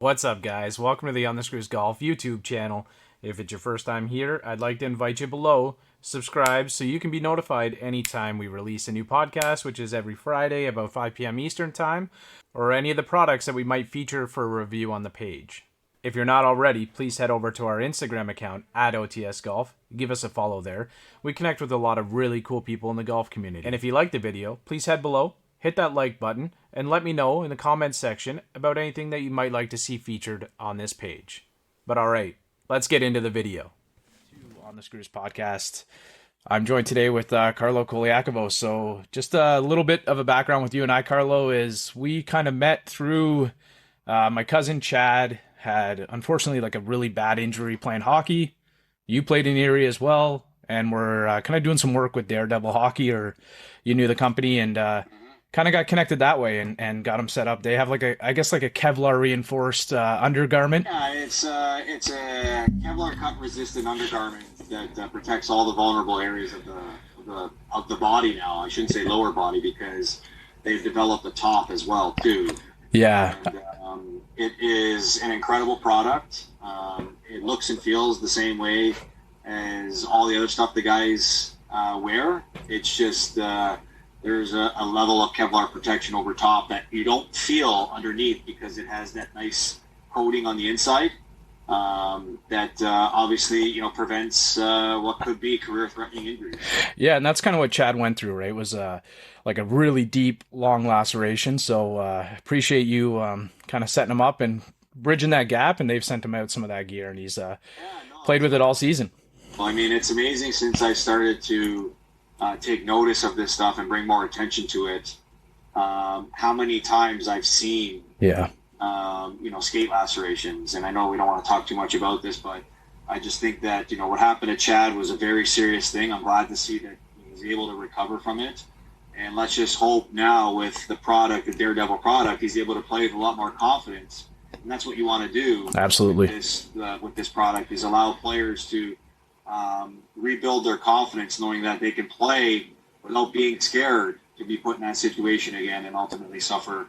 What's up, guys? Welcome to the On the Screws Golf YouTube channel. If it's your first time here, I'd like to invite you below, subscribe so you can be notified anytime we release a new podcast, which is every Friday about 5 p.m. Eastern Time, or any of the products that we might feature for a review on the page. If you're not already, please head over to our Instagram account at OTS Golf. Give us a follow there. We connect with a lot of really cool people in the golf community. And if you like the video, please head below, hit that like button, and let me know in the comments section about anything that you might like to see featured on this page. But alright, let's get into the video. On the Screws podcast. I'm joined today with Carlo Colaiacovo. So just a little bit of a background with you and I, Carlo, is we kind of met through my cousin Chad had unfortunately like a really bad injury playing hockey. You played in the area as well, and we're kind of doing some work with Daredevil Hockey, or you knew the company, and kind of got connected that way and got them set up. They have like I guess like a Kevlar reinforced undergarment. Yeah, it's a Kevlar cut resistant undergarment that protects all the vulnerable areas of the body. Now, I shouldn't say lower body because they've developed the top as well too. Yeah. And, it is an incredible product. It looks and feels the same way as all the other stuff the guys wear. It's just there's a level of Kevlar protection over top that you don't feel underneath because it has that nice coating on the inside that obviously prevents what could be career-threatening injuries. Yeah, and that's kind of what Chad went through, right? It was like a really deep, long laceration. So appreciate you kind of setting him up and bridging that gap, and they've sent him out some of that gear, and he's played with it all season. Well, I mean, it's amazing since I started to take notice of this stuff and bring more attention to it, how many times I've seen skate lacerations. And I know we don't want to talk too much about this, but I just think that what happened to Chad was a very serious thing. I'm glad to see that he's able to recover from it, and let's just hope now with the product, the Daredevil product, he's able to play with a lot more confidence. And that's what you want to do. Absolutely. With this product is allow players to rebuild their confidence, knowing that they can play without being scared to be put in that situation again and ultimately suffer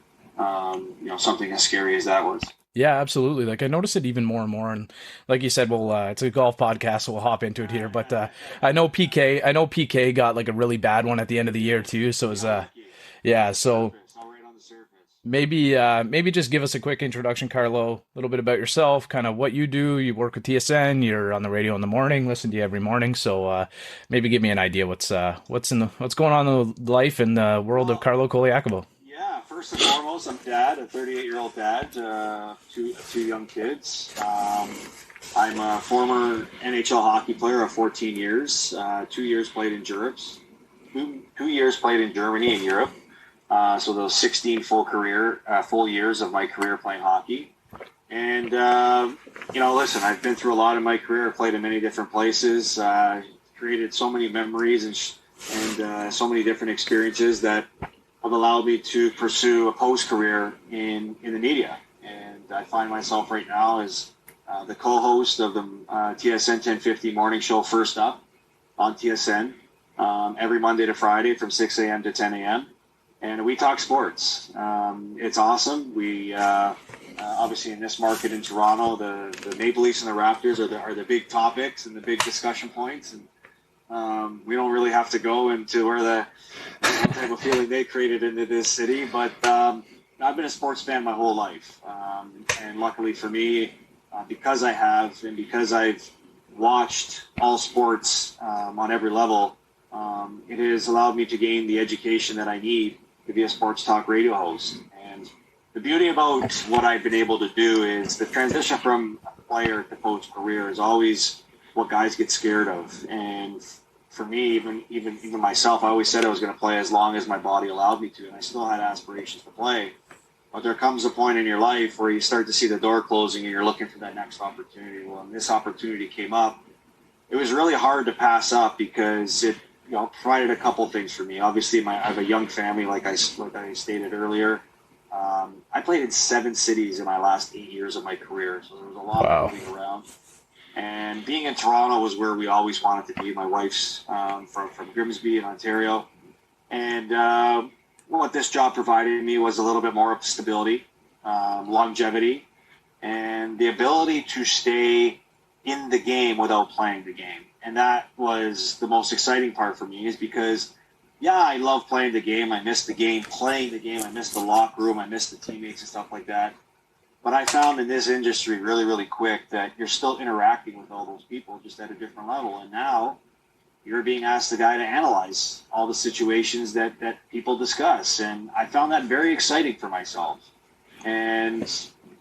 something as scary as that was. Yeah, absolutely. Like I notice it even more and more, and like you said, well, it's a golf podcast, so we'll hop into it here. But I know PK got like a really bad one at the end of the year too. So it's yeah. So maybe just give us a quick introduction, Carlo. A little bit about yourself, kind of what you do. You work with TSN. You're on the radio in the morning. Listen to you every morning. So maybe give me an idea what's going on in the life and the world of Carlo Colaiacovo. Yeah, first and foremost, I'm dad, a 38-year-old dad, two young kids. I'm a former NHL hockey player of 14 years. 2 years played in Europe. 2 years played in Germany and Europe. So those 16 full years of my career playing hockey. And, listen, I've been through a lot in my career. I've played in many different places, created so many memories and so many different experiences that have allowed me to pursue a post-career in the media. And I find myself right now as the co-host of the TSN 1050 morning show FirstUp on TSN every Monday to Friday from 6 a.m. to 10 a.m. And we talk sports. It's awesome. We obviously in this market in Toronto, the Maple Leafs and the Raptors are the big topics and the big discussion points. And we don't really have to go into where the type of feeling they created into this city. But I've been a sports fan my whole life. And luckily for me, because I have and because I've watched all sports on every level, it has allowed me to gain the education that I need to be a sports talk radio host. And the beauty about what I've been able to do is the transition from player to coach career is always what guys get scared of. And for me, even myself, I always said I was going to play as long as my body allowed me to, and I still had aspirations to play. But there comes a point in your life where you start to see the door closing and you're looking for that next opportunity. Well, when this opportunity came up, it was really hard to pass up because it provided a couple things for me. Obviously, I have a young family, like I stated earlier. I played in 7 cities in my last 8 years of my career, so there was a lot of moving around. And being in Toronto was where we always wanted to be. My wife's from Grimsby in Ontario. And what this job provided me was a little bit more of stability, longevity, and the ability to stay in the game without playing the game. And that was the most exciting part for me, is because, yeah, I love playing the game. I miss the game, playing the game. I miss the locker room. I miss the teammates and stuff like that. But I found in this industry really, really quick that you're still interacting with all those people just at a different level. And now you're being asked the guy to analyze all the situations that people discuss. And I found that very exciting for myself. And,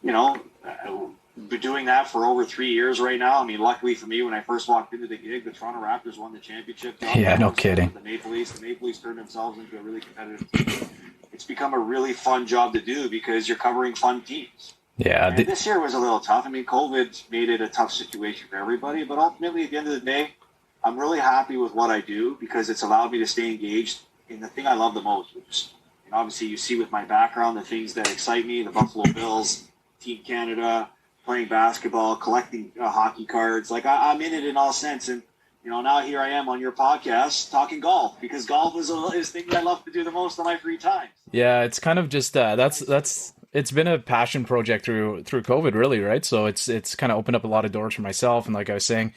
you know, I've been doing that for over 3 years right now. I mean, luckily for me, when I first walked into the gig, the Toronto Raptors won the championship. Yeah, no kidding. The Maple Leafs turned themselves into a really competitive team. It's become a really fun job to do because you're covering fun teams. Yeah. And this year was a little tough. I mean, COVID made it a tough situation for everybody, but ultimately, at the end of the day, I'm really happy with what I do because it's allowed me to stay engaged in the thing I love the most, which, and obviously you see with my background, the things that excite me, the Buffalo Bills, Team Canada, playing basketball, collecting hockey cards. Like, I'm in it in all sense. And, you know, now here I am on your podcast talking golf, because golf is the thing that I love to do the most on my free time. Yeah, it's kind of just that's it's been a passion project through COVID, really, right? So it's kind of opened up a lot of doors for myself. And like I was saying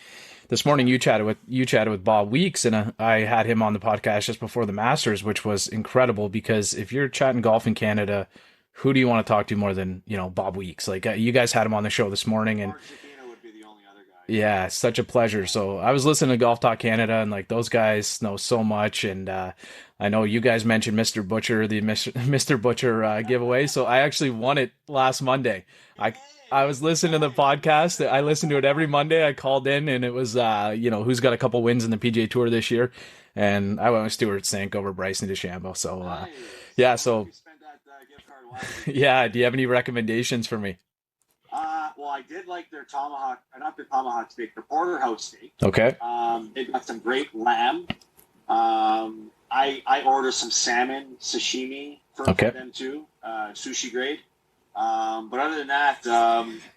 this morning, you chatted with Bob Weeks, and I had him on the podcast just before the Masters, which was incredible because if you're chatting golf in Canada, who do you want to talk to more than, you know, Bob Weeks? Like, you guys had him on the show this morning, and would be the only other guy. yeah, such a pleasure. So I was listening to Golf Talk Canada, and like those guys know so much. And I know you guys mentioned Mr. Butcher, the Mr. Butcher giveaway. So I actually won it last Monday. I was listening to the podcast. I listen to it every Monday. I called in, and it was you know, who's got a couple wins in the PGA Tour this year, and I went with Stuart Sink over Bryson DeChambeau. So yeah, so yeah. Do you have any recommendations for me? Well, I did like their tomahawk, not their tomahawk steak, their porterhouse steak. Okay. They've got some great lamb. I order some salmon sashimi for them too, sushi grade. But other than that,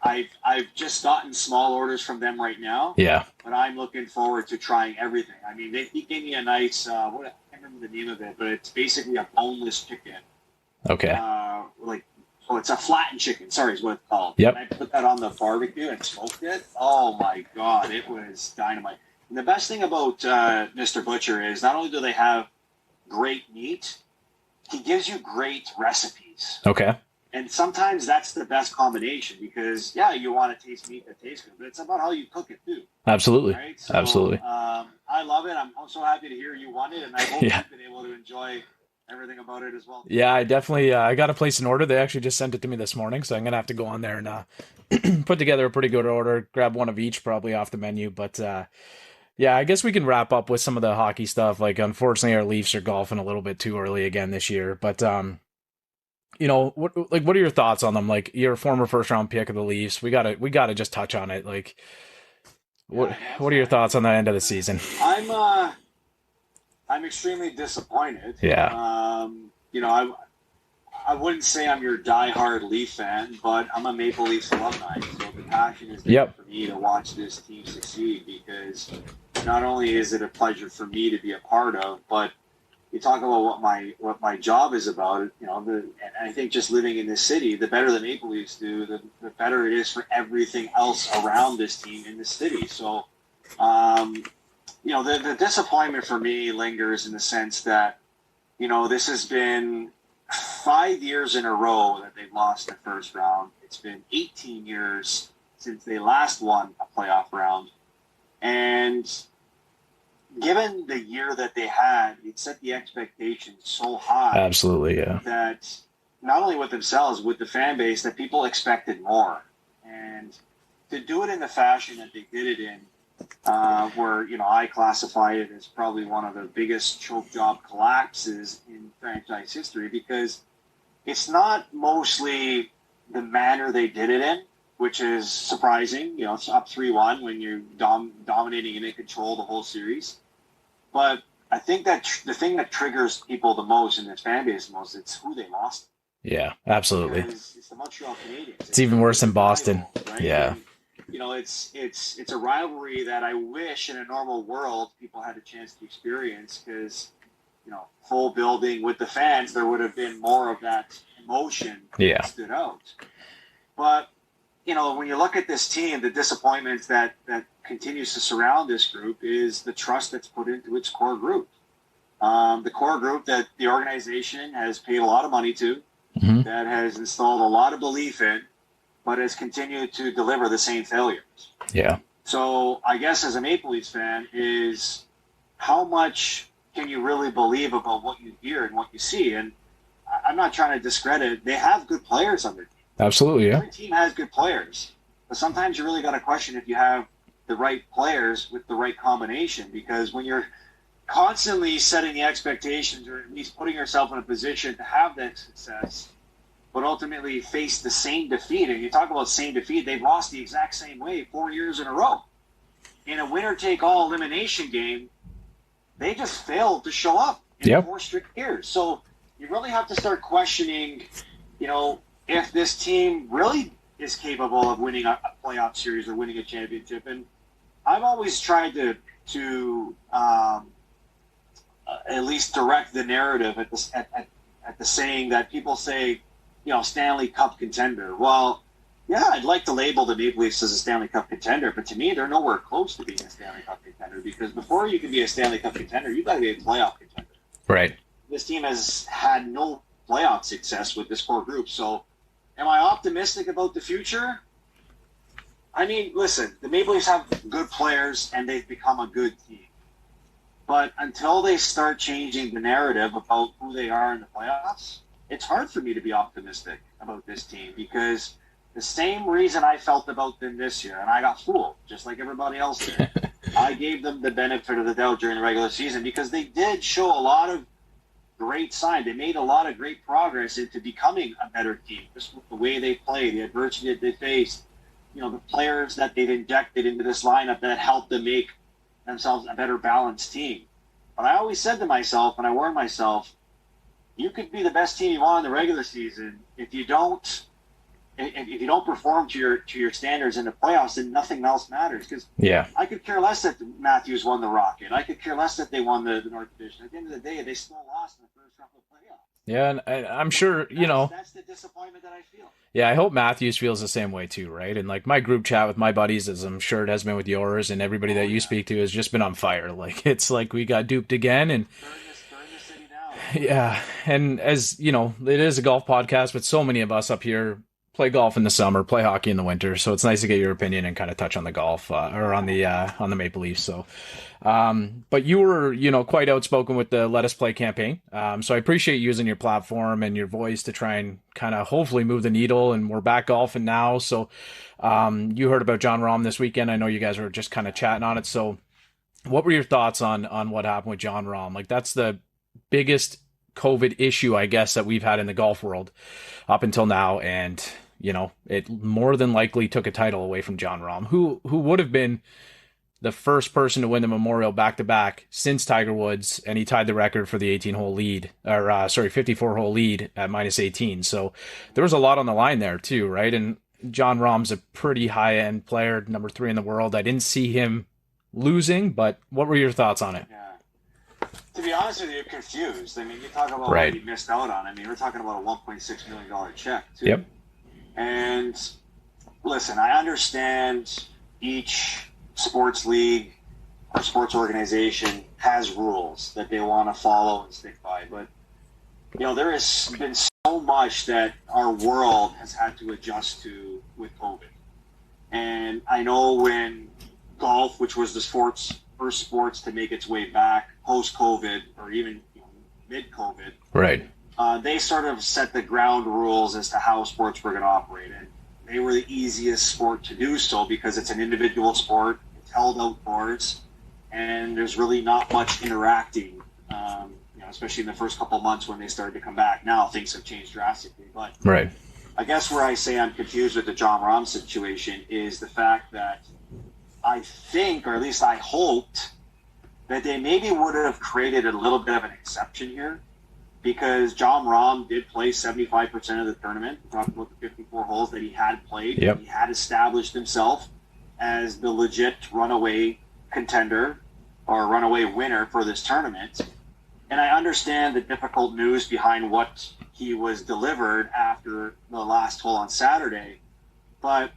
I've just gotten small orders from them right now. Yeah. But I'm looking forward to trying everything. I mean, he gave me a nice, I can't remember the name of it, but it's basically a boneless chicken. Okay. It's a flattened chicken. Sorry, is what it's called. Yep. And I put that on the barbecue and smoked it. Oh my God, it was dynamite. And the best thing about Mr. Butcher is not only do they have great meat, he gives you great recipes. Okay. And sometimes that's the best combination because, yeah, you want to taste meat that tastes good, but it's about how you cook it too. Absolutely. Right? So, absolutely. I love it. I'm so happy to hear you won it, and I hope you've been able to enjoy everything about it as well. Yeah, I definitely I got to place an order. They actually just sent it to me this morning, so I'm gonna have to go on there and put together a pretty good order. Grab one of each, probably off the menu. But yeah, I guess we can wrap up with some of the hockey stuff. Like, unfortunately, our Leafs are golfing a little bit too early again this year. But you know, what are your thoughts on them? Like, you're a former first round pick of the Leafs. We gotta just touch on it. Like, what are your thoughts on that end of the season? I'm extremely disappointed. Yeah. You know, I wouldn't say I'm your diehard Leaf fan, but I'm a Maple Leafs alumni, so the passion is there for me to watch this team succeed, because not only is it a pleasure for me to be a part of, but you talk about what my job is about. You know, and I think just living in this city, the better the Maple Leafs do, the better it is for everything else around this team in the city. So, you know, the disappointment for me lingers in the sense that, you know, this has been 5 years in a row that they've lost the first round. It's been 18 years since they last won a playoff round. And given the year that they had, it set the expectations so high. Absolutely, yeah. That not only with themselves, with the fan base, that people expected more. And to do it in the fashion that they did it in, where, you know, I classify it as probably one of the biggest choke job collapses in franchise history, because it's not mostly the manner they did it in, which is surprising. You know, it's up 3-1 when you're dominating and in control the whole series. But I think that the thing that triggers people the most in this fan base the most, it's who they lost. Yeah, absolutely. Because it's the Montreal Canadiens. It's even worse than Boston. Rival, right? Yeah. And, you know, it's a rivalry that I wish in a normal world people had a chance to experience, because, you know, full building with the fans, there would have been more of that emotion that stood out. But when you look at this team, the disappointment that continues to surround this group is the trust that's put into its core group. The core group that the organization has paid a lot of money to, that has installed a lot of belief in, but has continued to deliver the same failures. Yeah. So I guess as a Maple Leafs fan is how much can you really believe about what you hear and what you see? And I'm not trying to discredit. They have good players on their team. Absolutely, yeah. Every team has good players. But sometimes you really got to question if you have the right players with the right combination, because when you're constantly setting the expectations or at least putting yourself in a position to have that success, but ultimately face the same defeat. And you talk about same defeat, they've lost the exact same way 4 years in a row. In a winner-take-all elimination game, they just failed to show up in 4 straight years. So you really have to start questioning, if this team really is capable of winning a playoff series or winning a championship. And I've always tried to at least direct the narrative at the saying that people say, Stanley Cup contender. Well, yeah, I'd like to label the Maple Leafs as a Stanley Cup contender, but to me, they're nowhere close to being a Stanley Cup contender, because before you can be a Stanley Cup contender, you've got to be a playoff contender. Right. This team has had no playoff success with this core group. So am I optimistic about the future? I mean, listen, the Maple Leafs have good players and they've become a good team. But until they start changing the narrative about who they are in the playoffs, it's hard for me to be optimistic about this team, because the same reason I felt about them this year, and I got fooled, just like everybody else did. I gave them the benefit of the doubt during the regular season because they did show a lot of great signs. They made a lot of great progress into becoming a better team, just with the way they play, the adversity that they faced, the players that they've injected into this lineup that helped them make themselves a better balanced team. But I always said to myself, and I warned myself, you could be the best team you want in the regular season. If you don't perform to your standards in the playoffs, then nothing else matters. Because I could care less that Matthews won the Rocket. I could care less that they won the North Division. At the end of the day, they still lost in the first round of the playoffs. Yeah, and I'm sure, That's the disappointment that I feel. Yeah, I hope Matthews feels the same way too, right? And like my group chat with my buddies, as I'm sure it has been with yours, and everybody that you speak to has just been on fire. Like, it's like we got duped again, and Burn the city down. yeah, and as it is a golf podcast, but so many of us up here play golf in the summer, play hockey in the winter, so it's nice to get your opinion and kind of touch on the golf or on the Maple Leafs. So, but you were quite outspoken with the Let Us Play campaign. So I appreciate using your platform and your voice to try and kind of hopefully move the needle. And we're back golfing now. So you heard about JohnRom this weekend. I know you guys were just kind of chatting on it. So what were your thoughts on what happened with JohnRom? Like, that's the biggest COVID issue, I guess, that we've had in the golf world up until now. And it more than likely took a title away from JohnRom, who would have been the first person to win the Memorial back-to-back since Tiger Woods, and he tied the record for the 18-hole lead, 54-hole lead at -18. So there was a lot on the line there too, right? And JohnRom's a pretty high-end player, number 3 in the world. I didn't see him losing, but what were your thoughts on it? Yeah. To be honest with you, confused. I mean, you talk about right. what he missed out on. I mean, we're talking about a $1.6 million check too. Yep. And listen, I understand each sports league or sports organization has rules that they want to follow and stick by. But, there has been so much that our world has had to adjust to with COVID. And I know when golf, which was the first sports to make its way back post-COVID or even mid-COVID, right. They sort of set the ground rules as to how sports were going to operate. And they were the easiest sport to do so because it's an individual sport, it's held outdoors, and there's really not much interacting, especially in the first couple of months when they started to come back. Now things have changed drastically. But right. I guess where I say I'm confused with the JohnRom situation is the fact that I think, or at least I hoped, that they maybe would have created a little bit of an exception here, because JohnRom did play 75% of the tournament. We talked about the 54 holes that he had played. Yep. He had established himself as the legit runaway contender or runaway winner for this tournament. And I understand the difficult news behind what he was delivered after the last hole on Saturday. But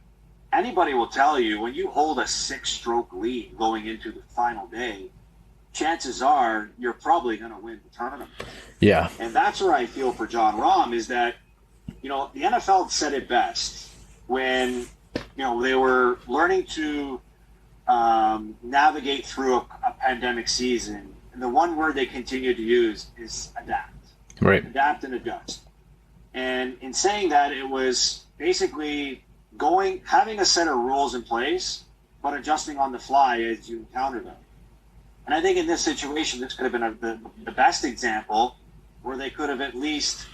anybody will tell you when you hold a 6-stroke lead going into the final day, chances are you're probably going to win the tournament. Yeah. And that's where I feel for JohnRom is that, the NFL said it best when, they were learning to navigate through a pandemic season. And the one word they continue to use is adapt. Right. Adapt and adjust. And in saying that, it was basically having a set of rules in place, but adjusting on the fly as you encounter them. And I think in this situation, this could have been the best example where they could have at least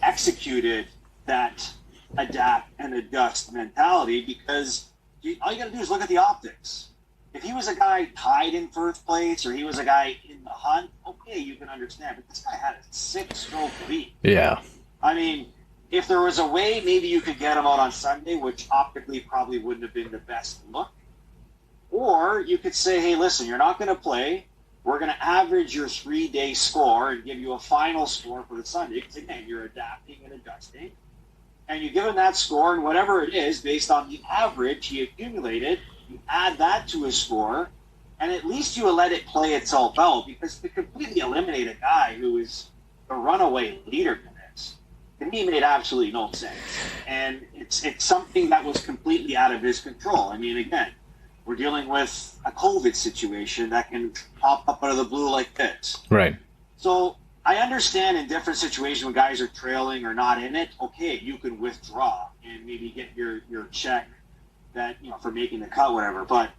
executed that adapt and adjust mentality, because all you got to do is look at the optics. If he was a guy tied in first place or he was a guy in the hunt, okay, you can understand. But this guy had a 6-stroke lead. Yeah. I mean, if there was a way maybe you could get him out on Sunday, which optically probably wouldn't have been the best look, or you could say, hey, listen, you're not going to play. We're going to average your 3-day score and give you a final score for the Sunday. Because, again, you're adapting and adjusting. And you give him that score, and whatever it is, based on the average he accumulated, you add that to his score, and at least you let it play itself out. Because to completely eliminate a guy who is the runaway leader in this, to me, made absolutely no sense. And it's something that was completely out of his control. I mean, again, we're dealing with a COVID situation that can pop up out of the blue like this. Right. So I understand in different situations when guys are trailing or not in it, okay, you can withdraw and maybe get your check that, for making the cut, whatever. But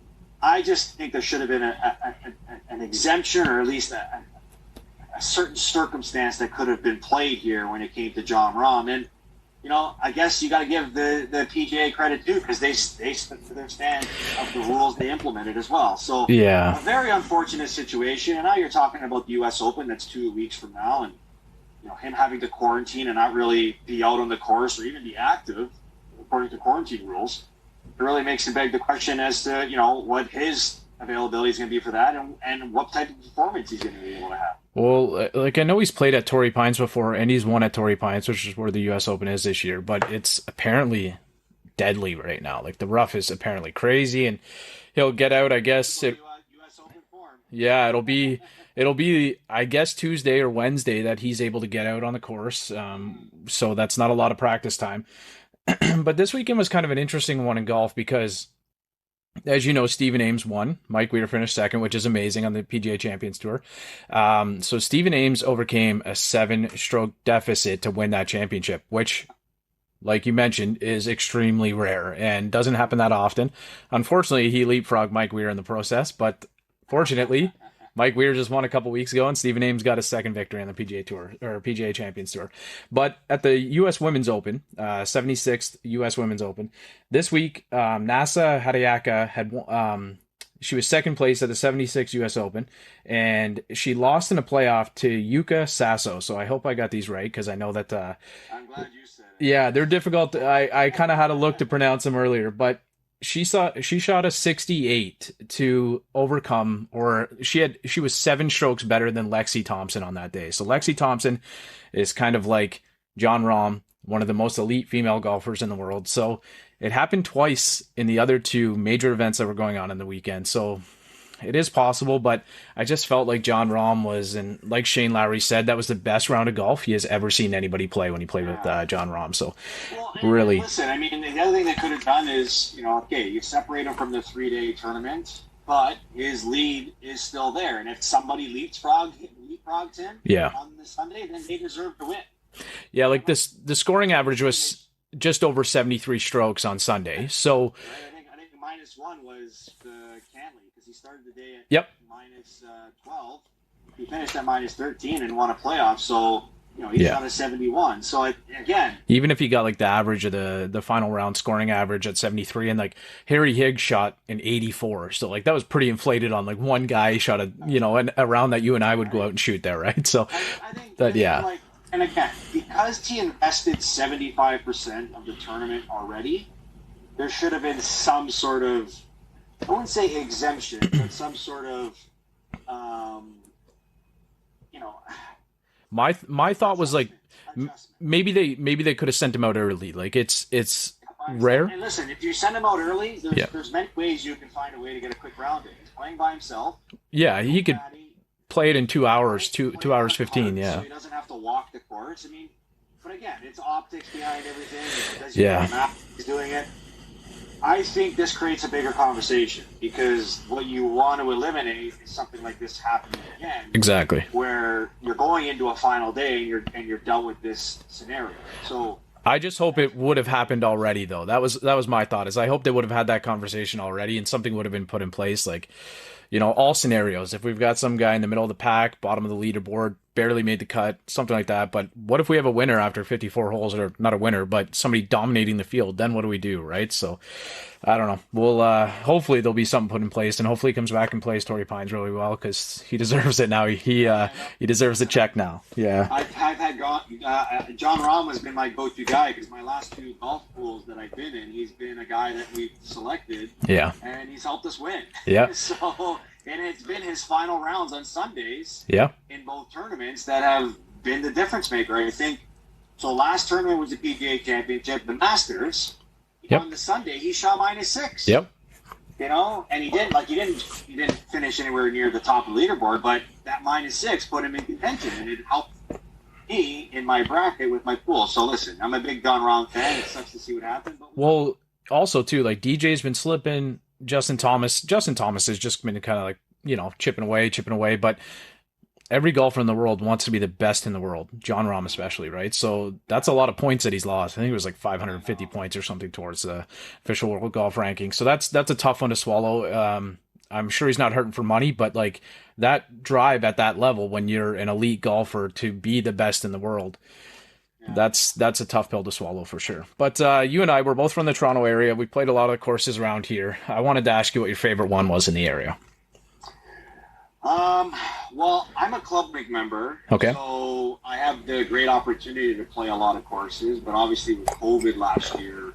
I just think there should have been an exemption, or at least a certain circumstance that could have been played here when it came to JohnRom. And, I guess you got to give the PGA credit too, because they stuck to their stand of the rules they implemented as well. So yeah, a very unfortunate situation. And now you're talking about the U.S. Open that's 2 weeks from now, and him having to quarantine and not really be out on the course or even be active according to quarantine rules. It really makes him beg the question as to what his availability is going to be for that, and what type of performance he's going to be able to have. Well, I know he's played at Torrey Pines before, and he's won at Torrey Pines, which is where the U.S. Open is this year, but it's apparently deadly right now. Like, the rough is apparently crazy, and he'll get out, I guess. U.S. Open form. Yeah, it'll be, I guess, Tuesday or Wednesday that he's able to get out on the course, so that's not a lot of practice time. But this weekend was kind of an interesting one in golf because, as you know, Stephen Ames won. Mike Weir finished second, which is amazing on the PGA Champions Tour. So Stephen Ames overcame a 7-stroke deficit to win that championship, which, like you mentioned, is extremely rare and doesn't happen that often. Unfortunately, he leapfrogged Mike Weir in the process, but fortunately, Mike Weir just won a couple weeks ago, and Stephen Ames got his second victory on the PGA Tour, or PGA Champions Tour. But at the U.S. Women's Open, 76th U.S. Women's Open, this week, Nasa Hideyaka had she was second place at the 76th U.S. Open, and she lost in a playoff to Yuka Sasso. So I hope I got these right, because I know that... I'm glad you said it. Yeah, they're difficult. I kind of had to look to pronounce them earlier, but she shot a 68 to overcome, or she was 7 strokes better than Lexi Thompson on that day. So Lexi Thompson is kind of like JohnRom, one of the most elite female golfers in the world. So it happened twice in the other 2 major events that were going on in the weekend. So it is possible, but I just felt like JohnRom was, and like Shane Lowry said, that was the best round of golf he has ever seen anybody play when he played with JohnRom. So really, listen, I mean, the other thing they could have done is, okay, you separate him from the 3-day tournament, but his lead is still there. And if somebody leapfrogged him on the Sunday, then they deserve to win. Yeah, like this, the scoring average was just over 73 strokes on Sunday. So I think -1 was Cantley, because he started the day at -12. He finished at -13 and won a playoff. So he shot a 71. So again, even if he got like the average of the final round scoring average at 73, and like Harry Higgs shot an 84, so like that was pretty inflated on like one guy shot a round that you and I would go out and shoot there, right? So I think like, and again, because he invested 75% of the tournament already, there should have been some sort of, I wouldn't say exemption, but some sort of, My thought was like maybe they could have sent him out early. Like it's rare. And listen, if you send him out early, Yeah. there's many ways you can find a way to get a quick round in. He's playing by himself. Yeah, he could play it in 2 hours, Play 2 hours on a 15. cart, Yeah. So he doesn't have to walk the course. I mean, but again, it's optics behind everything. Does Yeah. He's doing it. I think this creates a bigger conversation because what you want to eliminate is something like this happening again. Exactly. Where you're going into a final day and you're dealt with this scenario. So I just hope it would have happened already, though. That was my thought. Is I hope they would have had that conversation already, and something would have been put in place. Like, all scenarios. If we've got some guy in the middle of the pack, bottom of the leaderboard, barely made the cut, something like that. But what if we have a winner after 54 holes, or not a winner, but somebody dominating the field? Then what do we do, right? So, I don't know. We'll hopefully there'll be something put in place, and hopefully he comes back and plays Torrey Pines really well because he deserves it now. He deserves the check now. Yeah. I've had JohnRom has been my go-to guy because my last 2 golf pools that I've been in, he's been a guy that we've selected. Yeah. And he's helped us win. Yeah. So, and it's been his final rounds on Sundays. Yeah. In both tournaments that have been the difference maker. I think so. Last tournament was the PGA Championship, the Masters. Yep. On the Sunday, he shot -6. Yep. And he didn't finish anywhere near the top of the leaderboard, but that -6 put him in contention, and it helped me in my bracket with my pool. So listen, I'm a big JohnRom fan. It sucks to see what happened. But Well, also too, like DJ's been slipping. Justin Thomas has just been kind of like, chipping away, but every golfer in the world wants to be the best in the world, JohnRom especially, right? So that's a lot of points that he's lost. I think it was like 550 points or something towards the official world golf ranking. So that's a tough one to swallow. I'm sure he's not hurting for money, but like that drive at that level when you're an elite golfer to be the best in the world, that's a tough pill to swallow for sure. But you and I, we're both from the Toronto area. We played a lot of courses around here. I wanted to ask you what your favorite one was in the area. Well, I'm a Club Link member. Okay. So I have the great opportunity to play a lot of courses, but obviously with COVID last year,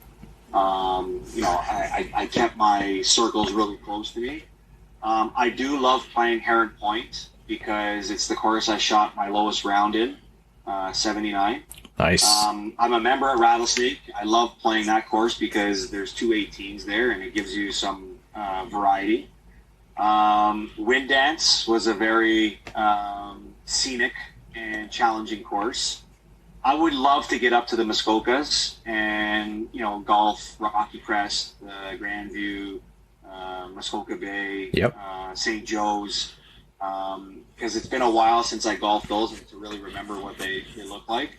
I kept my circles really close to me. I do love playing Heron Point because it's the course I shot my lowest round in, 79. Nice. I'm a member at Rattlesnake. I love playing that course because there's 2 18s there and it gives you some variety. Wind Dance was a very scenic and challenging course. I would love to get up to the Muskokas and, golf Rocky Crest, Grandview, Muskoka Bay, Yep. St. Joe's, because it's been a while since I golfed those and to really remember what they look like.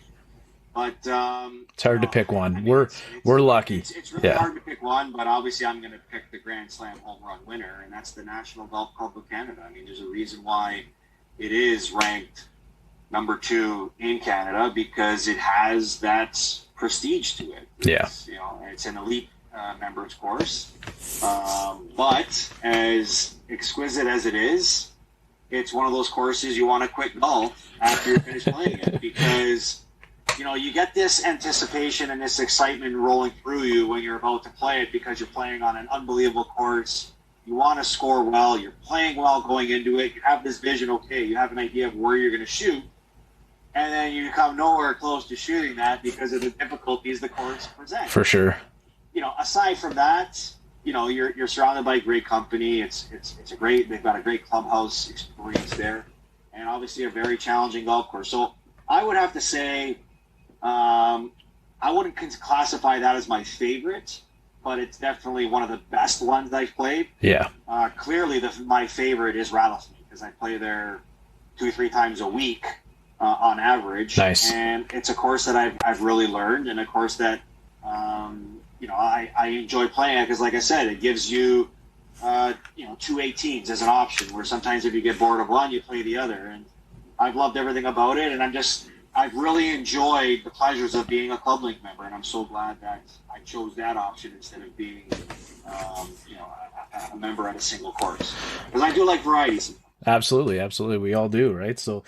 But it's hard to pick one. We're lucky. It's really hard to pick one, but obviously I'm going to pick the Grand Slam home run winner, and that's the National Golf Club of Canada. I mean, there's a reason why it is ranked number 2 in Canada because it has that prestige to it. It's, it's an elite members course, but as exquisite as it is, it's one of those courses you want to quit golf after you're finished playing it because you get this anticipation and this excitement rolling through you when you're about to play it because you're playing on an unbelievable course. You want to score well. You're playing well going into it. You have this vision, okay, you have an idea of where you're going to shoot. And then you come nowhere close to shooting that because of the difficulties the course presents. For sure. Aside from that, you're surrounded by great company. They've got a great clubhouse experience there. And obviously a very challenging golf course. So I would have to say, I wouldn't classify that as my favorite, but it's definitely one of the best ones I've played. Yeah. Clearly, my favorite is Rattlesnake because I play there 2-3 times a week on average. Nice. And it's a course that I've really learned, and a course that I enjoy playing because, like I said, it gives you 2 18s as an option. Where sometimes if you get bored of one, you play the other. And I've loved everything about it, and I've really enjoyed the pleasures of being a Club Link member, and I'm so glad that I chose that option instead of being, a member at a single course. Because I do like varieties. Absolutely. We all do, right? So,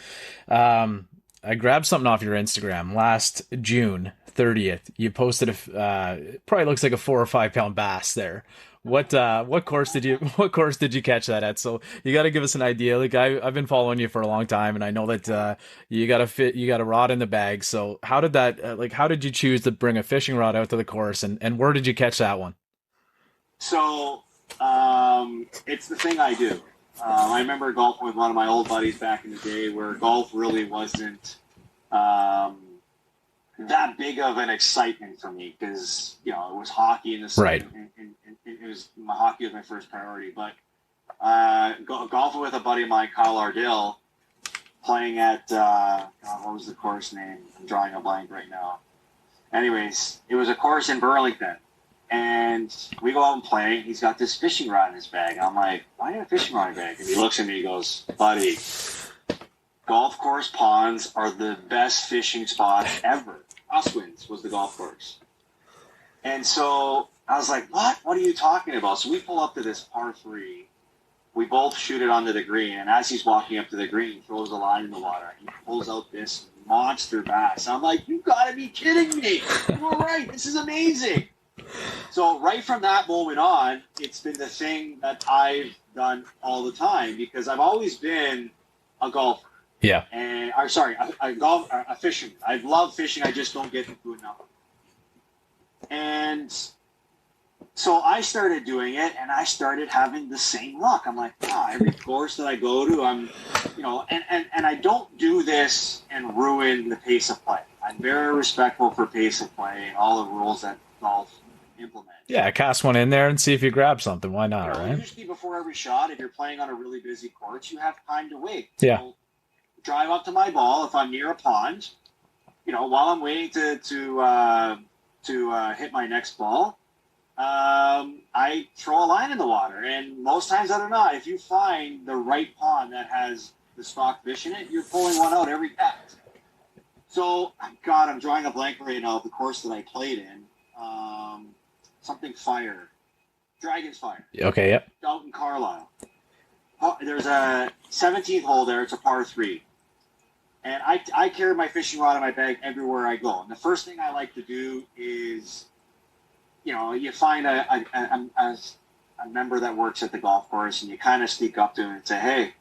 I grabbed something off your Instagram last June 30th. You posted it probably looks like a 4 or 5 pound bass there. What course did you catch that at? So you got to give us an idea. Like I've been following you for a long time, and I know that you got a rod in the bag. So how did that how did you choose to bring a fishing rod out to the course, and where did you catch that one? So it's the thing I do. I remember golfing with one of my old buddies back in the day, where golf really wasn't um, that big of an excitement for me because it was hockey in the Right. second, and it was my hockey was my first priority. But golfing with a buddy of mine, Kyle Ardell, playing at what was the course name? I'm drawing a blank right now. Anyways, it was a course in Burlington. And we go out and play. He's got this fishing rod in his bag. I'm like, why do you have a fishing rod in your bag? And he looks at me and he goes, buddy, golf course ponds are the best fishing spots ever. Oswins was the golf course. And so I was like, what? What are you talking about? So we pull up to this par 3. We both shoot it onto the green. And as he's walking up to the green, he throws a line in the water. He pulls out this monster bass. I'm like, you got to be kidding me. You're right. This is amazing. So right from that moment on, it's been the thing that I've done all the time because I've always been a golfer. Yeah. And I'm sorry, a fisherman. I love fishing. I just don't get to do enough. And so I started doing it, and I started having the same luck. I'm like, every course that I go to, I'm, and I don't do this and ruin the pace of play. I'm very respectful for pace of play and all the rules that golf implement. Yeah, cast one in there and see if you grab something. Why not, right? Usually before every shot, if you're playing on a really busy course, you have time to wait. Yeah. So drive up to my ball if I'm near a pond. While I'm waiting to hit my next ball, I throw a line in the water. And most times out of not, if you find the right pond that has the stock fish in it, you're pulling one out every cast. So, God, I'm drawing a blank right now of the course that I played in. Something Fire. Dragon's Fire. Okay, yep. Out in Carlisle. There's a 17th hole there. It's a par 3. And I carry my fishing rod in my bag everywhere I go. And the first thing I like to do is, you find a member that works at the golf course, and you kind of sneak up to him and say, hey,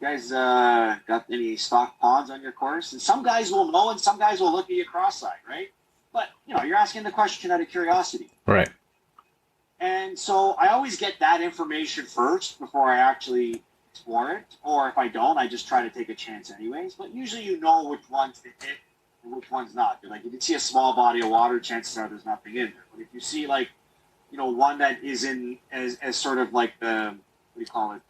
you guys got any stock ponds on your course? And some guys will know, and some guys will look at you cross-eyed, right? But, you're asking the question out of curiosity. Right. And so I always get that information first before I actually explore it. Or if I don't, I just try to take a chance anyways. But usually you know which ones to hit and which ones not. Like, if you see a small body of water, chances are there's nothing in there. But if you see, one that is in as sort of like the, what do you call it,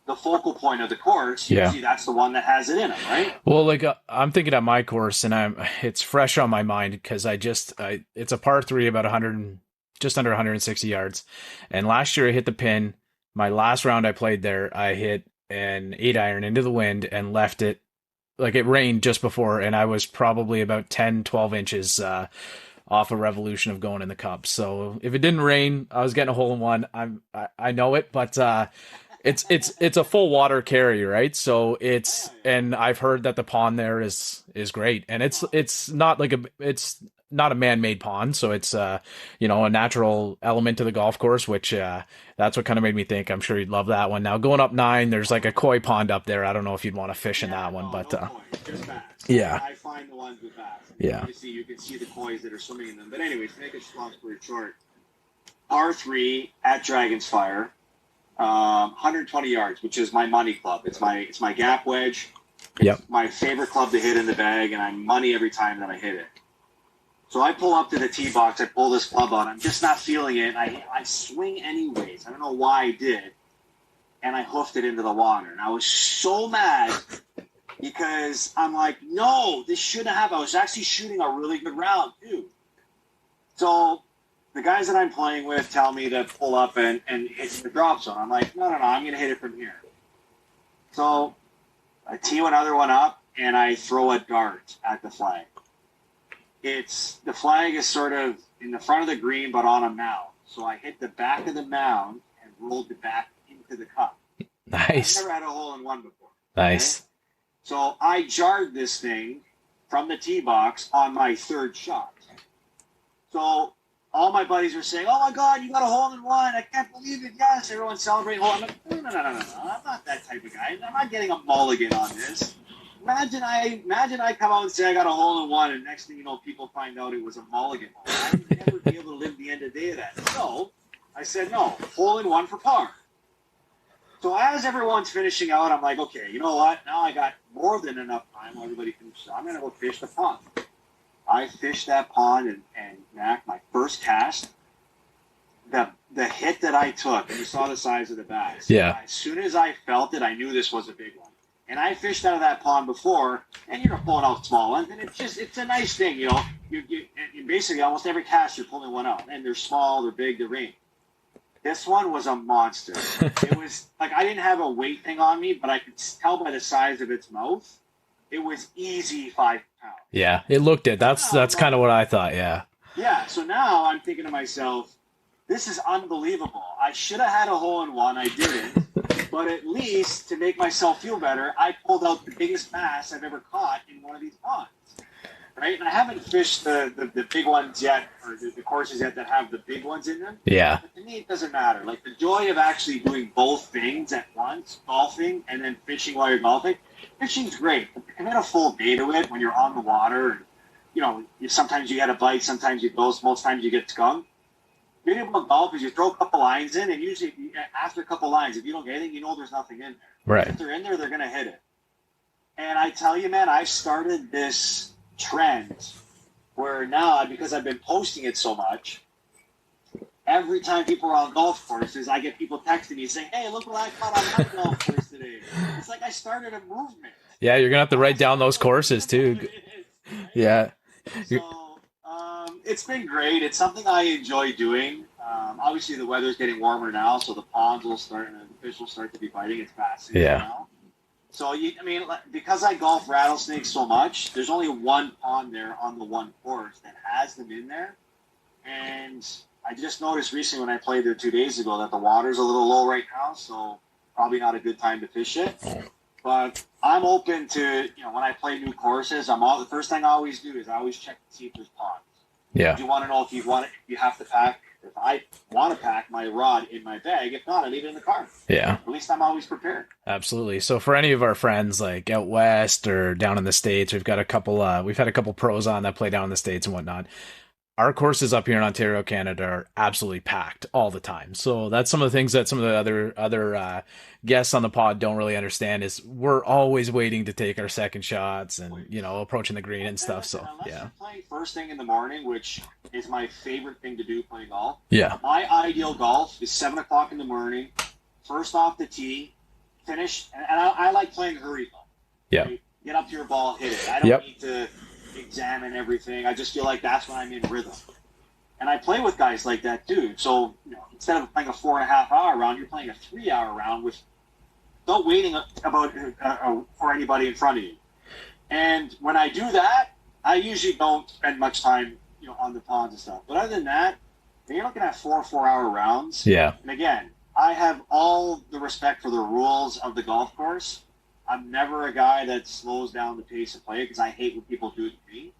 the focal point of the course, usually that's the one that has it in them, right? Well, I'm thinking at my course, and it's fresh on my mind because it's a par 3 about 100, just under 160 yards. And last year I hit the pin. My last round I played there, I hit an 8-iron into the wind and left it, it rained just before, and I was probably about 10, 12 inches off a revolution of going in the cup. So if it didn't rain, I was getting a hole in one. I know it, but it's a full water carry, right? So and I've heard that the pond there is great, and it's not it's not a man-made pond, so it's a natural element to the golf course, which that's what kind of made me think I'm sure you'd love that one. Now going up 9, there's a koi pond up there. I don't know if you'd want to fish in that one, but no koi, just bass. Yeah, I find the ones with bass. Yeah. Obviously, you can see the kois that are swimming in them. But anyways, to make a long story short, par 3 at Dragon's Fire, 120 yards, which is my money club. It's my gap wedge. It's my favorite club to hit in the bag, and I'm money every time that I hit it. So I pull up to the tee box. I pull this club out. I'm just not feeling it. I swing anyways. I don't know why I did. And I hoofed it into the water. And I was so mad because I'm like, no, this shouldn't have. I was actually shooting a really good round, too. So the guys that I'm playing with tell me to pull up and hit the drop zone. I'm like, no, I'm going to hit it from here. So I tee another one up, and I throw a dart at the flag. The flag is sort of in the front of the green, but on a mound. So I hit the back of the mound and rolled it back into the cup. Nice. I've never had a hole in one before. Nice. Okay? So I jarred this thing from the tee box on my third shot. So all my buddies were saying, "Oh my God, you got a hole in one! I can't believe it!" Yes, everyone's celebrating hole. I'm like, no. I'm not that type of guy. I'm not getting a mulligan on this. Imagine I come out and say I got a hole in one, and next thing you know, people find out it was a mulligan hole. I would never be able to live the end of the day of that. So I said, no, hole in one for par. So as everyone's finishing out, I'm like, okay, you know what? Now I got more than enough time while everybody finishes. I'm going to go fish the pond. I fished that pond, and Mac, my first cast, the hit that I took, and you saw the size of the bass. Yeah. As soon as I felt it, I knew this was a big one. And I fished out of that pond before, and you're pulling out small ones, and it's a nice thing, you know. You basically almost every cast you're pulling one out, and they're small, they're big, they're range. This one was a monster. It was like I didn't have a weight thing on me, but I could tell by the size of its mouth, it was easy 5 pounds. Yeah, it looked it. That's kind of what I thought. Yeah. Yeah. So now I'm thinking to myself, this is unbelievable. I should have had a hole in one. I didn't. But at least to make myself feel better, I pulled out the biggest bass I've ever caught in one of these ponds. Right? And I haven't fished the big ones yet, or the courses yet that have the big ones in them. Yeah. But to me, it doesn't matter. Like the joy of actually doing both things at once, golfing and then fishing while you're golfing, fishing's great. But to commit a full day to it when you're on the water, and you know, sometimes you get a bite, sometimes you ghost, most times you get skunked. The beauty about golf is you throw a couple lines in, and usually after a couple lines, if you don't get anything, you know there's nothing in there. Right. If they're in there, they're going to hit it. And I tell you, man, I've started this trend where now, because I've been posting it so much, every time people are on golf courses, I get people texting me saying, "Hey, look what I caught on my golf course today." It's like I started a movement. Yeah, you're gonna have to write down those courses too. Yeah. So it's been great. It's something I enjoy doing. Obviously, the weather's getting warmer now, so the ponds will start and the fish will start to be biting. It's fascinating now. So, because I golf rattlesnakes so much, there's only one pond there on the one course that has them in there. And I just noticed recently when I played there 2 days ago that the water's a little low right now, so probably not a good time to fish it. But I'm open to, when I play new courses, the first thing I always do is I always check to see if there's ponds. Yeah. You want to know if you have to pack. If I want to pack my rod in my bag, if not, I leave it in the car. Yeah. At least I'm always prepared. Absolutely. So for any of our friends like out west or down in the States, we've had a couple pros on that play down in the States and whatnot. Our courses up here in Ontario, Canada are absolutely packed all the time. So that's some of the things that some of the other guests on the pod don't really understand is we're always waiting to take our second shots and, approaching the green and stuff. So, unless yeah. you're playing first thing in the morning, which is my favorite thing to do playing golf. Yeah. My ideal golf is 7 o'clock in the morning, first off the tee, finish. And I like playing hurry golf. Yeah. Right? Get up to your ball, hit it. I don't need to examine everything. I just feel like that's when I'm in rhythm. And I play with guys like that too. So instead of playing a 4.5 hour round, you're playing a 3 hour round without waiting for anybody in front of you. And when I do that, I usually don't spend much time on the ponds and stuff. But other than that, you're looking at 4 hour rounds. Yeah. And again, I have all the respect for the rules of the golf course. I'm never a guy that slows down the pace of play because I hate when people do it to me.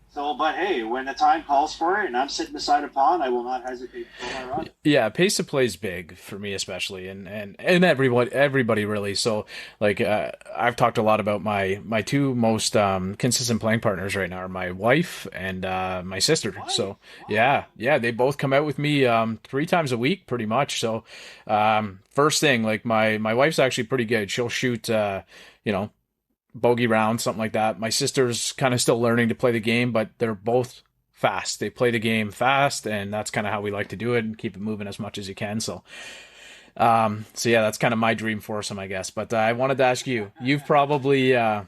So, but hey, when the time calls for it and I'm sitting beside a pond, I will not hesitate to throw my rod. Yeah, pace of play is big for me especially, and everybody really. So, like, I've talked a lot about my two most consistent playing partners right now are my wife and my sister. What? So, Wow. yeah, they both come out with me 3 times a week, pretty much. So, first thing, like my wife's actually pretty good. She'll shoot, bogey round, something like that. My sister's kind of still learning to play the game, but they're both fast. They play the game fast, and that's kind of how we like to do it and keep it moving as much as you can. So yeah, that's kind of my dream foursome, I guess. But I wanted to ask you, you've probably got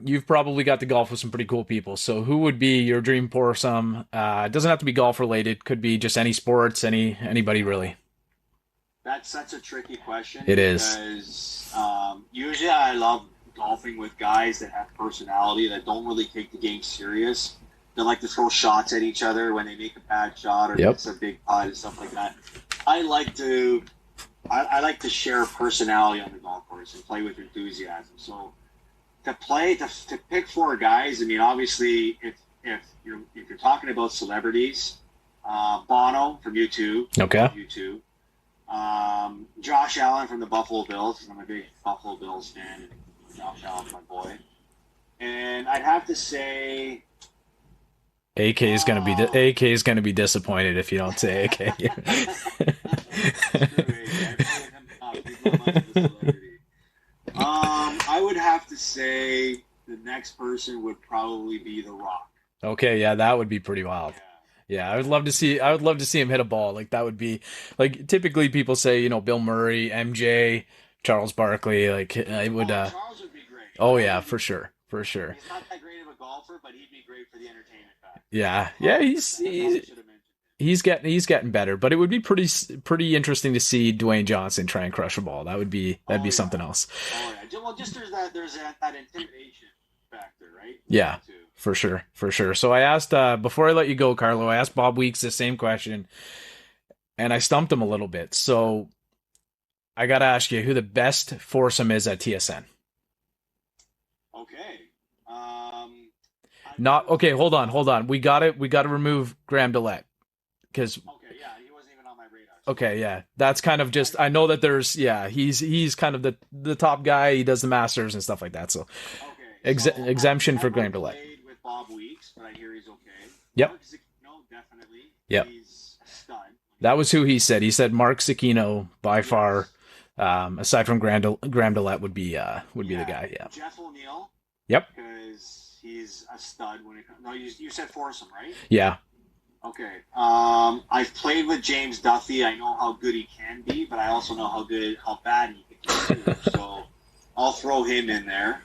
to golf with some pretty cool people. So who would be your dream foursome? It doesn't have to be golf related. Could be just any sports, anybody really. That's such a tricky question. It is. Because usually I love golfing with guys that have personality, that don't really take the game serious. They like to throw shots at each other when they make a bad shot or miss a big putt and stuff like that. I like to share personality on the golf course and play with enthusiasm. So to pick 4 guys, I mean, obviously if you're talking about celebrities, Bono from U2. Okay. U2. Josh Allen from the Buffalo Bills. I'm a big Buffalo Bills fan. And Josh Allen's my boy. And I'd have to say AK is gonna be disappointed if you don't say AK. I would have to say the next person would probably be The Rock. Okay, yeah, that would be pretty wild. Yeah. Yeah, I would love to see him hit a ball. Like that would be like typically people say, Bill Murray, MJ, Charles Barkley, like it would Charles would be great. oh yeah, for sure. For sure. He's not that great of a golfer, but he'd be great for the entertainment factor. Yeah. Yeah, he's getting better, but it would be pretty interesting to see Dwayne Johnson try and crush a ball. That'd be something else. Oh yeah. Well, just there's that intimidation factor, right? Yeah. For sure. So I asked before I let you go, Carlo, I asked Bob Weeks the same question, and I stumped him a little bit. So I got to ask you who the best foursome is at TSN. Okay. Not okay. Hold on. We got to remove Graham Dillette because. Okay, yeah, he wasn't even on my radar. Okay, yeah, that's kind of just. I know that he's kind of the top guy. He does the Masters and stuff like that. So, exemption for Graham Dillette. Played with Bob Weeks, but I hear he's okay. Yep. Mark Zecchino, definitely. Yep. He's a stud. That was who he said. He said Mark Zecchino by far, aside from Graham Dillette, would be the guy. Yeah. Jeff O'Neill. Yep. Because he's a stud when it comes. No, you said foursome, right? Yeah. Okay. I've played with James Duthie. I know how good he can be, but I also know how bad he can be. So I'll throw him in there.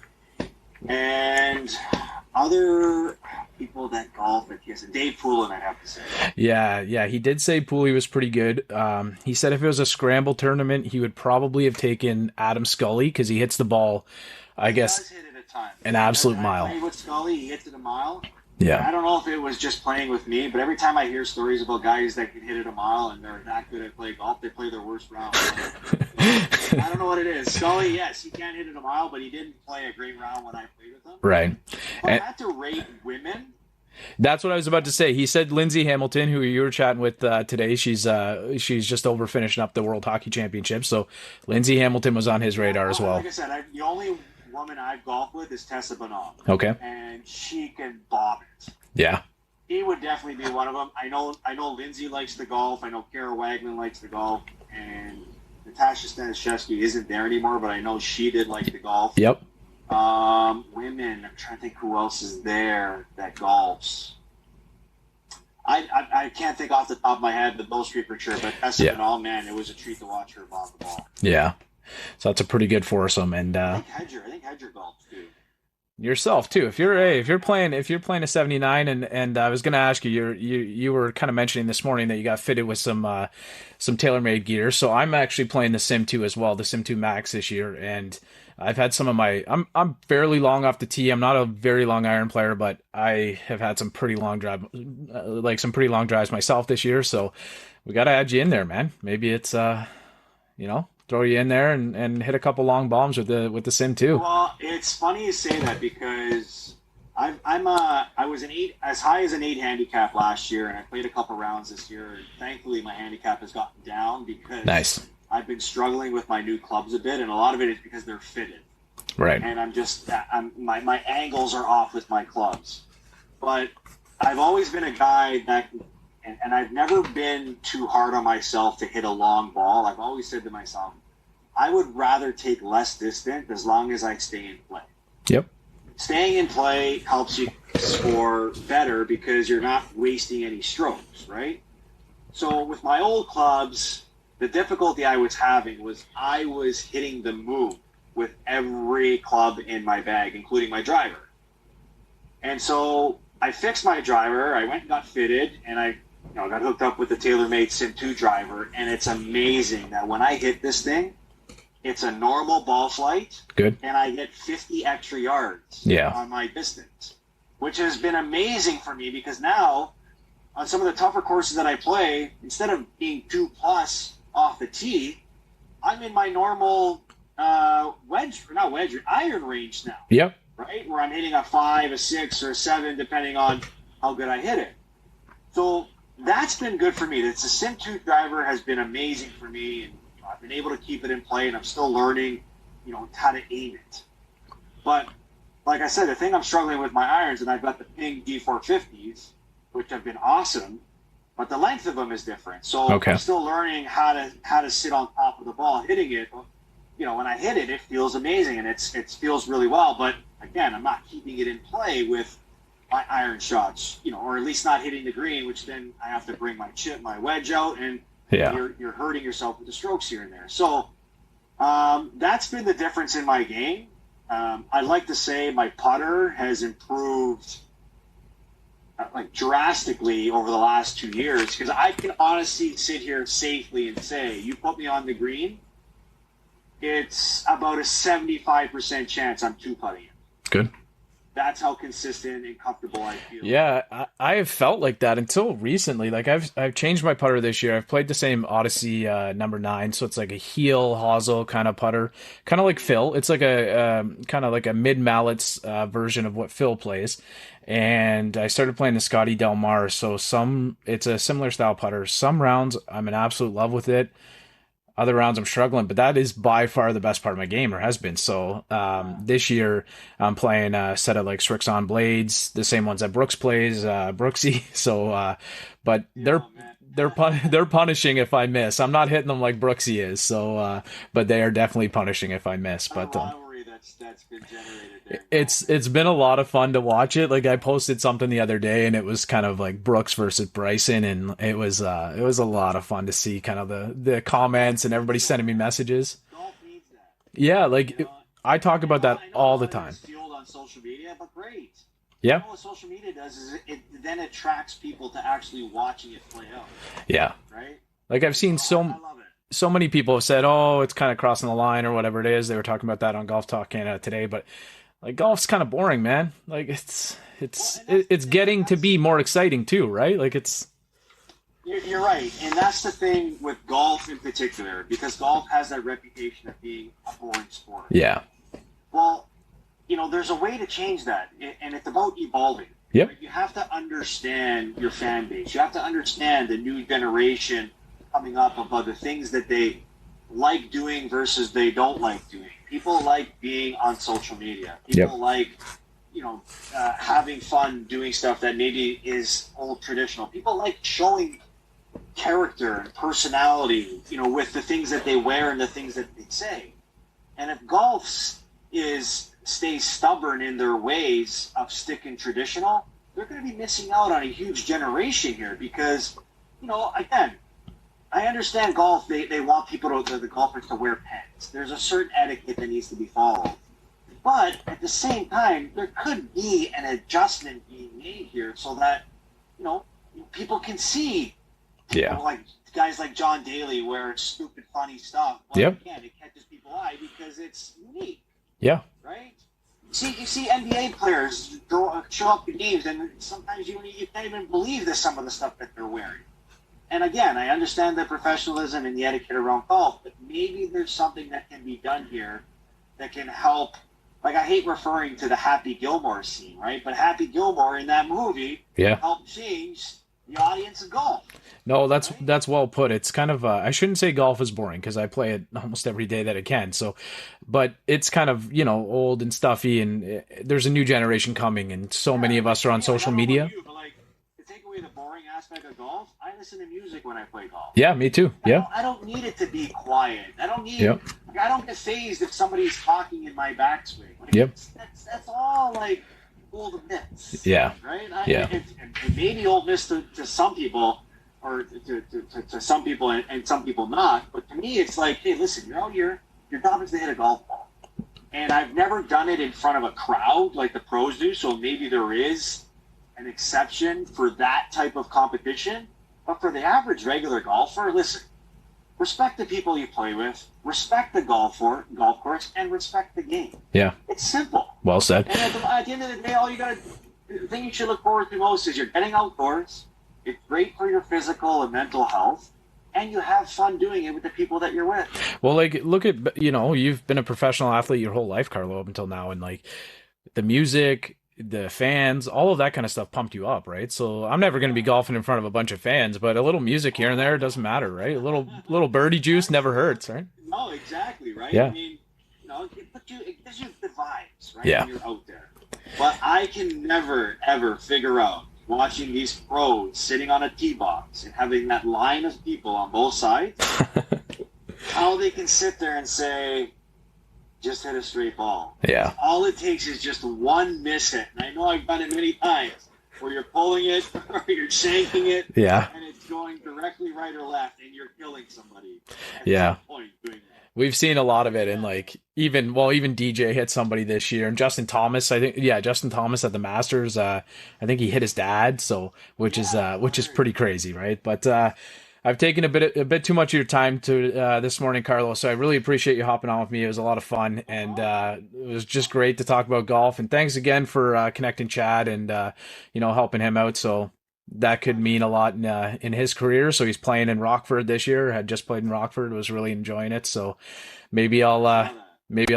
And other people that golf at TSN, Dave Poulin, I'd have to say. Yeah, he did say Pooley was pretty good. He said if it was a scramble tournament, he would probably have taken Adam Scully because he hits the ball, I guess, does hit it a ton. an absolute I mile. played with Scully, he hits it a mile. Yeah. I don't know if it was just playing with me, but every time I hear stories about guys that can hit it a mile and they're that good at playing golf, they play their worst round. I don't know what it is. Scully, yes, he can hit it a mile, but he didn't play a great round when I played with him. Right. If I had to rate women. That's what I was about to say. He said Lindsay Hamilton, who you were chatting with today, she's just over finishing up the World Hockey Championship. So Lindsay Hamilton was on his radar as well. Like I said, the only woman I've golfed with is Tessa Bonhomme. Okay. And she can bomb it. Yeah. He would definitely be one of them. I know Lindsay likes the golf. I know Kara Wagman likes the golf. And Natasha Staniszewski isn't there anymore, but I know she did like the golf. Yep. Women, I'm trying to think who else is there that golfs. I can't think off the top of my head, but those three for sure. But Tessa Bonhomme, man, it was a treat to watch her bomb the ball. Yeah. So that's a pretty good foursome, and I think Hedger golfs too. Yourself too. If you're playing a 79, and I was going to ask you were kind of mentioning this morning that you got fitted with some TaylorMade gear. So I'm actually playing the Sim 2 as well, the Sim 2 Max this year, and I've had some of my. I'm fairly long off the tee. I'm not a very long iron player, but I have had some pretty long drives myself this year. So we got to add you in there, man. Maybe it's throw you in there and hit a couple long bombs with the Sim 2. Well, it's funny you say that because I was as high as an 8 handicap last year, and I played a couple rounds this year. And thankfully, my handicap has gotten down because nice. I've been struggling with my new clubs a bit, and a lot of it is because they're fitted. Right. And my angles are off with my clubs. But I've always been a guy that, and I've never been too hard on myself to hit a long ball. I've always said to myself, I would rather take less distance as long as I stay in play. Yep. Staying in play helps you score better because you're not wasting any strokes, right? So with my old clubs, the difficulty I was having was I was hitting the moon with every club in my bag, including my driver. And so I fixed my driver. I went and got fitted, and I got hooked up with the TaylorMade Sim 2 driver. And it's amazing that when I hit this thing, it's a normal ball flight. Good. And I get 50 extra yards on my distance, which has been amazing for me because now on some of the tougher courses that I play, instead of being 2+ off the tee, I'm in my normal iron range now. Yep. Right? Where I'm hitting a 5, a 6, or a 7, depending on how good I hit it. So that's been good for me. It's the Sim 2 driver has been amazing for me, and I've been able to keep it in play, and I'm still learning, how to aim it. But like I said, the thing I'm struggling with my irons, and I've got the Ping D450s, which have been awesome, but the length of them is different. So I'm still learning how to sit on top of the ball, hitting it. When I hit it, it feels amazing, and it feels really well. But again, I'm not keeping it in play with my iron shots, or at least not hitting the green, which then I have to bring my wedge out, and you're hurting yourself with the strokes here and there. So that's been the difference in my game. I'd like to say my putter has improved drastically over the last 2 years, because I can honestly sit here safely and say, you put me on the green, it's about a 75% chance I'm two putting it. Good. That's how consistent and comfortable I feel. Yeah, I have felt like that until recently. Like I've changed my putter this year. I've played the same Odyssey number 9, so it's like a heel hosel kind of putter, kind of like Phil. It's like a kind of like a mid mallets version of what Phil plays. And I started playing the Scotty Del Mar, so it's a similar style putter. Some rounds I'm in absolute love with it. Other rounds I'm struggling, but that is by far the best part of my game, or has been. So this year I'm playing a set of like Srixon blades, the same ones that Brooks plays, Brooksy. So, but they're punishing if I miss. I'm not hitting them like Brooksy is. So, but they are definitely punishing if I miss. But that's been generated there. It's been a lot of fun to watch it. Like I posted something the other day, and it was kind of like Brooks versus Bryson, and it was a lot of fun to see kind of the comments and everybody sending me messages. Golf needs that. Yeah, like I talk about that all the time. It's fueled on social media, but great. Yeah. What social media does is it then attracts people to actually watching it play out. Yeah. Right. Like I've seen I love it. so many people have said, "Oh, it's kind of crossing the line," or whatever it is. They were talking about that on Golf Talk Canada today, but like golf's kind of boring, man. Like it's getting to be more exciting too, right? Like it's. You're right, and that's the thing with golf in particular, because golf has that reputation of being a boring sport. Yeah. Well, there's a way to change that, and it's about evolving. Yep. Right? You have to understand your fan base. You have to understand the new generation coming up about the things that they like doing versus they don't like doing. People like being on social media. People like, having fun doing stuff that maybe is old traditional. People like showing character and personality, with the things that they wear and the things that they say. And if golf stays stubborn in their ways of sticking traditional, they're going to be missing out on a huge generation here because, again, I understand golf. They want the golfers to wear pants. There's a certain etiquette that needs to be followed. But at the same time, there could be an adjustment being made here so that, people can see, like guys like John Daly wearing stupid, funny stuff. But again, it catches people's eye because it's unique. Yeah. Right? You see NBA players show up to games, and sometimes you can't even believe some of the stuff that they're wearing. And again, I understand the professionalism and the etiquette around golf, but maybe there's something that can be done here that can help. Like, I hate referring to the Happy Gilmore scene, right? But Happy Gilmore in that movie helped change the audience of golf. No, that's well put. It's kind of I shouldn't say golf is boring because I play it almost every day that I can. So, but it's kind of old and stuffy, and there's a new generation coming, and so many of us are on social media. To take away the boring aspect of golf, I listen to music when I play golf. Yeah, me too. Yeah. I don't need it to be quiet. I don't need. I don't get phased if somebody's talking in my backswing. That's all like old myths. Yeah. Right. And maybe old myths to some people, or to some people and some people not. But to me, it's like, hey, listen, you're out here. Your job is to hit a golf ball. And I've never done it in front of a crowd like the pros do. So maybe there is an exception for that type of competition. But for the average regular golfer, listen, respect the people you play with, respect the golf course, and respect the game. Yeah. It's simple. Well said. And at the end of the day, the thing you should look forward to most is you're getting outdoors. It's great for your physical and mental health, and you have fun doing it with the people that you're with. Well, like, look at, you've been a professional athlete your whole life, Carlo, up until now, and like the music, the fans, all of that kind of stuff pumped you up, right? So I'm never going to be golfing in front of a bunch of fans, but a little music here and there doesn't matter, right? A little birdie juice never hurts, right? No, exactly, right? Yeah. I mean, it gives you the vibes, right? Yeah. When you're out there. But I can never, ever figure out, watching these pros sitting on a tee box and having that line of people on both sides, how they can sit there and say, just hit a straight ball. Yeah. All it takes is just one miss hit. And I know I've done it many times where you're pulling it or you're shanking it. Yeah. And it's going directly right or left and you're killing somebody. Yeah. Point doing that. We've seen a lot of it, and like even DJ hit somebody this year, and Justin Thomas, Justin Thomas at the Masters, I think he hit his dad, so which is pretty crazy, right? But I've taken a bit too much of your time to this morning, Carlos. So I really appreciate you hopping on with me. It was a lot of fun, and it was just great to talk about golf. And thanks again for connecting Chad and helping him out. So that could mean a lot in his career. So he's playing in Rockford this year. Had just played in Rockford. Was really enjoying it. So maybe I'll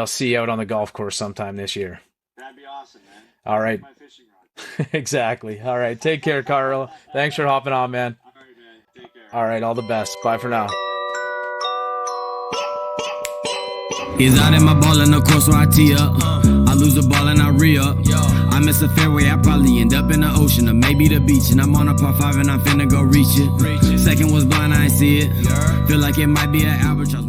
see you out on the golf course sometime this year. That'd be awesome, man. All right. My fishing rod. Exactly. All right. Take care, Carlo. Thanks for hopping on, man. All right, man. Take care. All right. All the best. Bye for now. He's out in my ball in the course where I tee up. I lose the ball and I re-up. I miss a fairway, I probably end up in the ocean or maybe the beach. And I'm on a par 5 and I'm finna go reach it. Second was blind, I ain't see it. Feel like it might be an albatross.